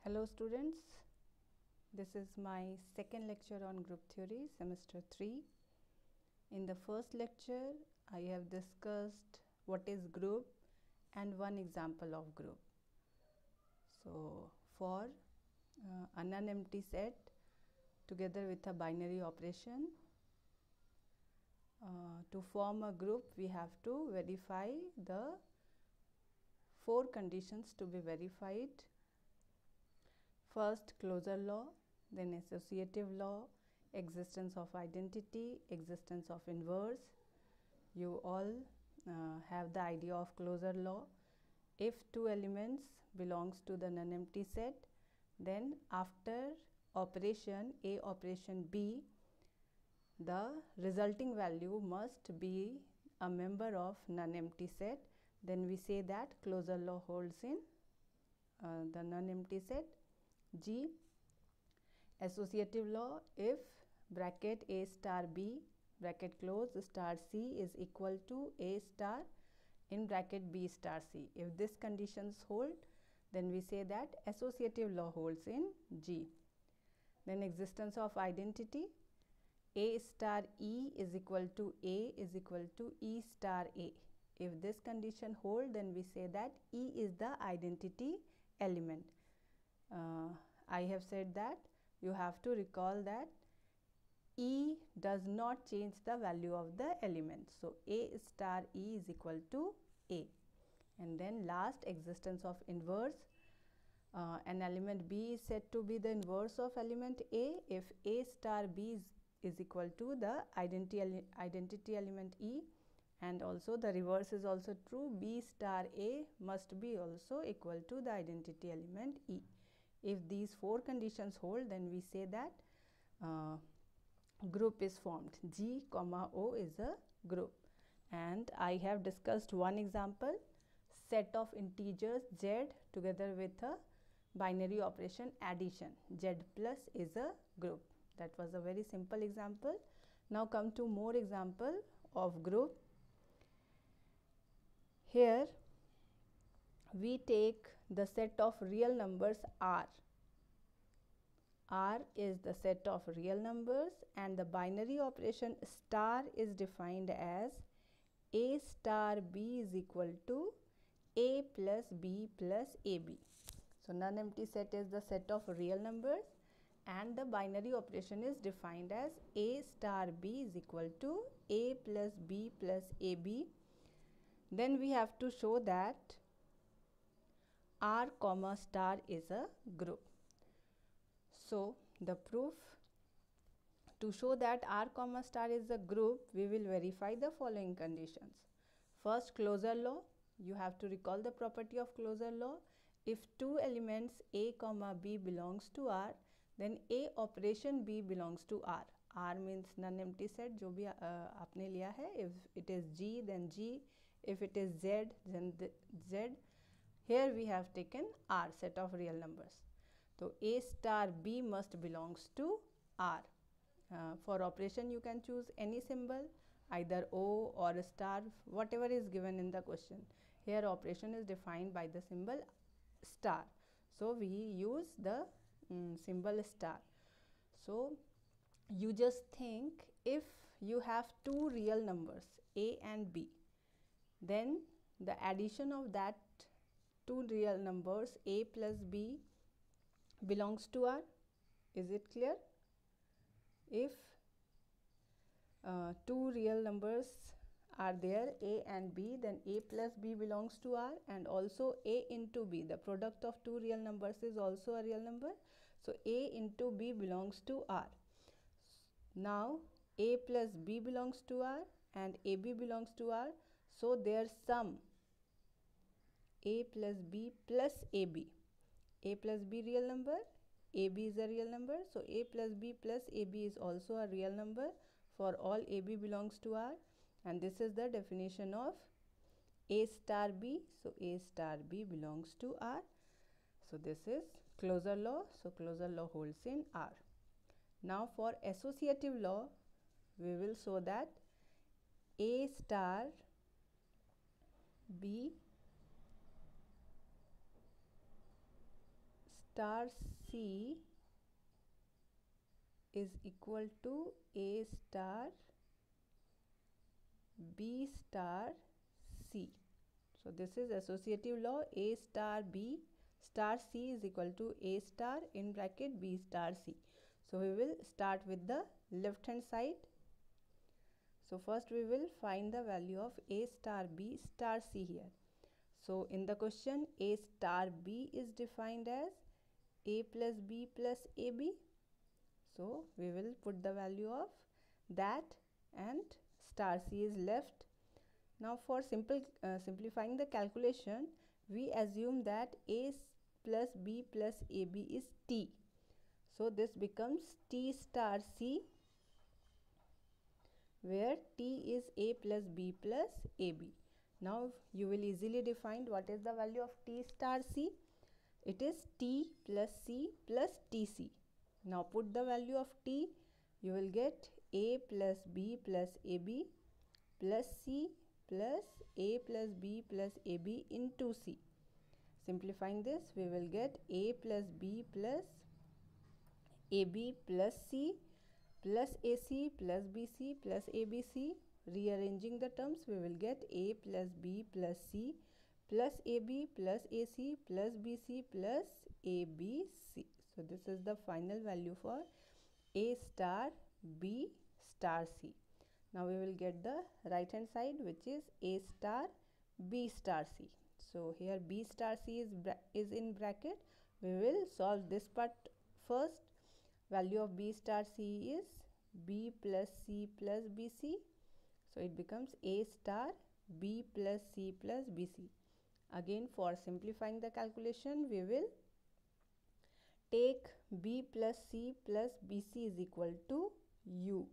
Hello students, this is my second lecture on group theory, semester 3. In the first lecture, I have discussed what is group and one example of group. So, for a non-empty set together with a binary operation, to form a group we have to verify the 4 conditions to be verified. First, closure law, then associative law, existence of identity, existence of inverse. You all have the idea of closure law. If 2 elements belongs to the non-empty set, then after operation A operation B, the resulting value must be a member of non-empty set. Then we say that closure law holds in the non-empty set. G, associative law, if bracket A star B bracket close star C is equal to A star in bracket B star C. If this conditions hold, then we say that associative law holds in G. Then existence of identity, A star E is equal to A is equal to E star A. If this condition hold, then we say that E is the identity element. I have said that you have to recall that E does not change the value of the element. So, A star E is equal to A. And then last, existence of inverse. An element B is said to be the inverse of element A if A star B is equal to the identity element E, and also the reverse is also true, B star A must be also equal to the identity element E. If these 4 conditions hold, then we say that group is formed. G comma O is a group. And I have discussed one example, set of integers Z together with a binary operation addition. Z plus is a group. That was a very simple example. Now come to more example of group. Here we take the set of real numbers R. R is the set of real numbers and the binary operation star is defined as A star B is equal to A plus B plus AB. So, non-empty set is the set of real numbers and the binary operation is defined as A star B is equal to A plus B plus AB. Then we have to show that R comma star is a group. So, the proof to show that R comma star is a group, we will verify the following conditions. First, closure law. You have to recall the property of closure law. If 2 elements A comma B belongs to R, then A operation B belongs to R. R means non-empty set जो भी आपने लिया है. If it is G, then G. If it is Z, then Z. Here we have taken R, set of real numbers. So, A star B must belongs to R. For operation you can choose any symbol, either O or a star, whatever is given in the question. Here operation is defined by the symbol star. So, we use the symbol star. So, you just think if you have 2 real numbers A and B, then the addition of that 2 real numbers A plus B belongs to R. Is it clear? If 2 real numbers are there A and B, then A plus B belongs to R, and also A into B, the product of 2 real numbers is also a real number. So, A into B belongs to R. Now, A plus B belongs to R and AB belongs to R. So, their sum A plus B plus AB. A plus B real number, AB is a real number. So, A plus B plus AB is also a real number for all AB belongs to R, and this is the definition of A star B. So, A star B belongs to R. So, this is closure law. So, closure law holds in R. Now, for associative law, we will show that A star B star C is equal to A star B star C. So this is associative law. A star B star C is equal to A star in bracket B star C. So we will start with the left hand side. So first we will find the value of A star B star C here. So in the question, A star B is defined as A plus B plus AB. So we will put the value of that and star C is left. Now for simplifying the calculation, we assume that A plus B plus AB is T. So this becomes T star C, where T is A plus B plus AB. Now you will easily define what is the value of T star C. It is T plus C plus TC. Now put the value of T, you will get A plus B plus AB plus C plus A plus B plus AB into C. Simplifying this, we will get A plus B plus AB plus C plus AC plus BC plus ABC. Rearranging the terms, we will get A plus B plus C plus AB plus AC plus BC plus ABC. So this is the final value for A star B star C. Now we will get the right hand side, which is A star B star C. So here B star C is in bracket. We will solve this part first. Value of B star C is B plus C plus BC. So it becomes A star B plus C plus BC. Again, for simplifying the calculation, we will take B plus C plus BC is equal to U.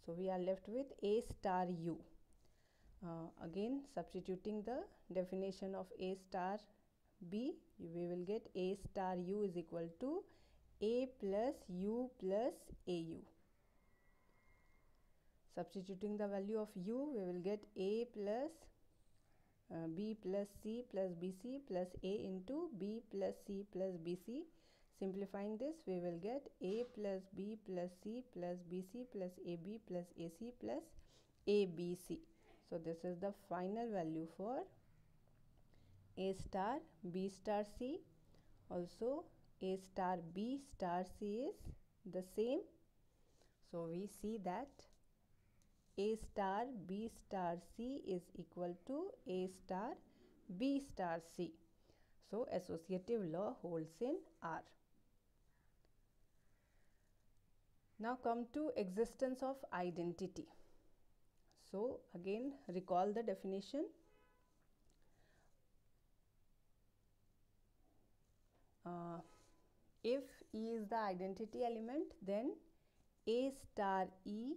So we are left with A star U. Again, substituting the definition of A star B, we will get A star U is equal to A plus U plus AU. Substituting the value of U, we will get A plus B plus C plus BC plus A into B plus C plus BC. Simplifying this, we will get A plus B plus C plus BC plus AB plus AC plus ABC. So this is the final value for A star B star C. Also A star B star C is the same. So we see that A star B star C is equal to A star B star C. So associative law holds in R. Now come to existence of identity. So again recall the definition. If E is the identity element, then A star E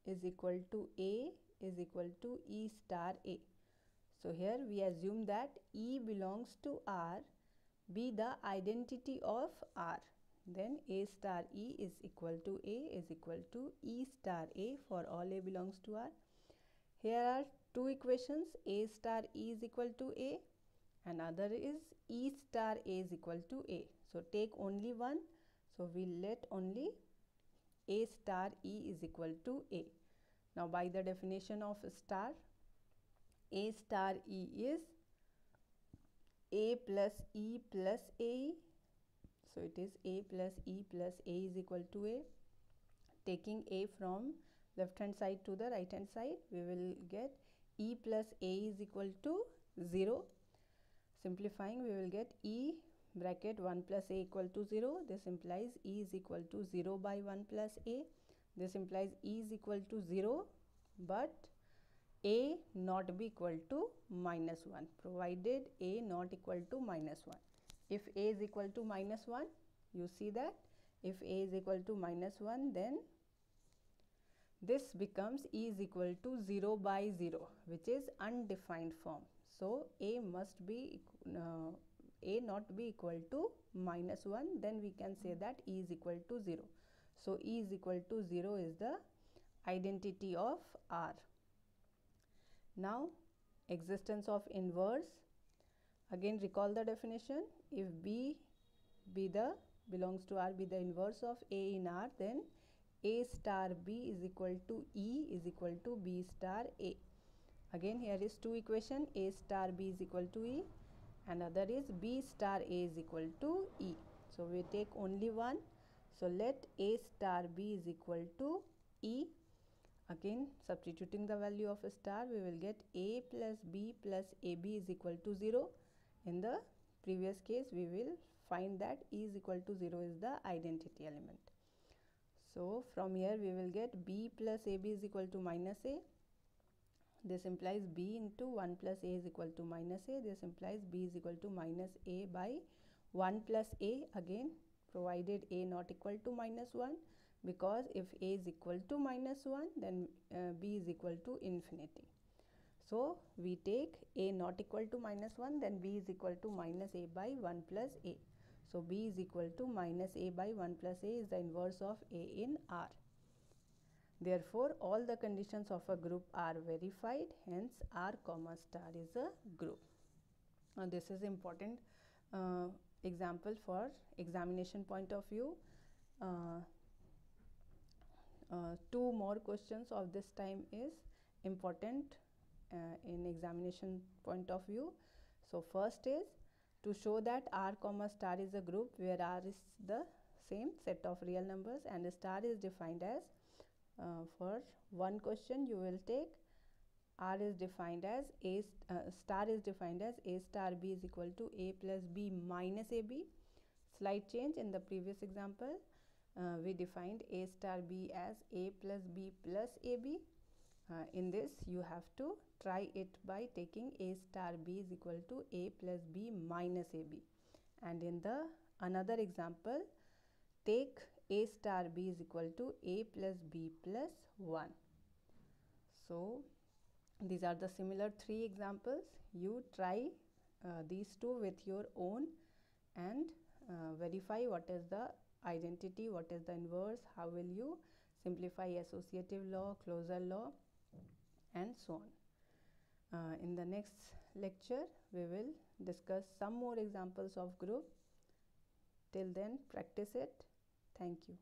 is equal to A is equal to E star A. So here we assume that E belongs to R, be the identity of R. Then A star E is equal to A is equal to E star A for all A belongs to R. Here are two equations, A star E is equal to A and other is E star A is equal to A. So take only one. So we let only A star E is equal to A. Now by the definition of star, A star E is A plus E plus AE. So it is A plus E plus A is equal to A. Taking A from left hand side to the right hand side, we will get E plus A is equal to 0. Simplifying, we will get E bracket 1 plus A equal to 0. This implies E is equal to 0 by 1 plus A. This implies E is equal to 0 but A not be equal to minus 1, provided A not equal to minus 1. If A is equal to minus 1, you see that if A is equal to minus 1, then this becomes E is equal to 0 by 0, which is undefined form. So A must be A not be equal to minus 1, then we can say that E is equal to 0. So E is equal to 0 is the identity of R. Now existence of inverse. Again recall the definition. If B belongs to R be the inverse of A in R, then A star B is equal to E is equal to B star A. Again here is two equation, A star B is equal to E and other is B star A is equal to E. So we take only one. So let A star B is equal to E. Again substituting the value of a star, we will get A plus B plus AB is equal to 0. In the previous case we will find that E is equal to 0 is the identity element. So from here we will get B plus AB is equal to minus A. This implies B into 1 plus A is equal to minus A. This implies B is equal to minus A by 1 plus A, again provided A not equal to minus 1, because if A is equal to minus 1 then B is equal to infinity. So we take A not equal to minus 1, then B is equal to minus A by 1 plus A. So B is equal to minus A by 1 plus A is the inverse of A in R. Therefore, all the conditions of a group are verified, hence R comma star is a group. Now this is important example for examination point of view. Two more questions of this time is important in examination point of view. So first is to show that R comma star is a group where R is the same set of real numbers and star is defined as for one question you will take R is defined as star is defined as A star B is equal to A plus B minus AB. Slight change, in the previous example we defined A star B as A plus B plus AB. In this you have to try it by taking A star B is equal to A plus B minus AB, and in the another example take A star B is equal to A plus B plus 1. So these are the similar three examples. You try these two with your own and verify what is the identity, what is the inverse, how will you simplify associative law, closure law, and so on. In the next lecture we will discuss some more examples of group. Till then practice it. Thank you.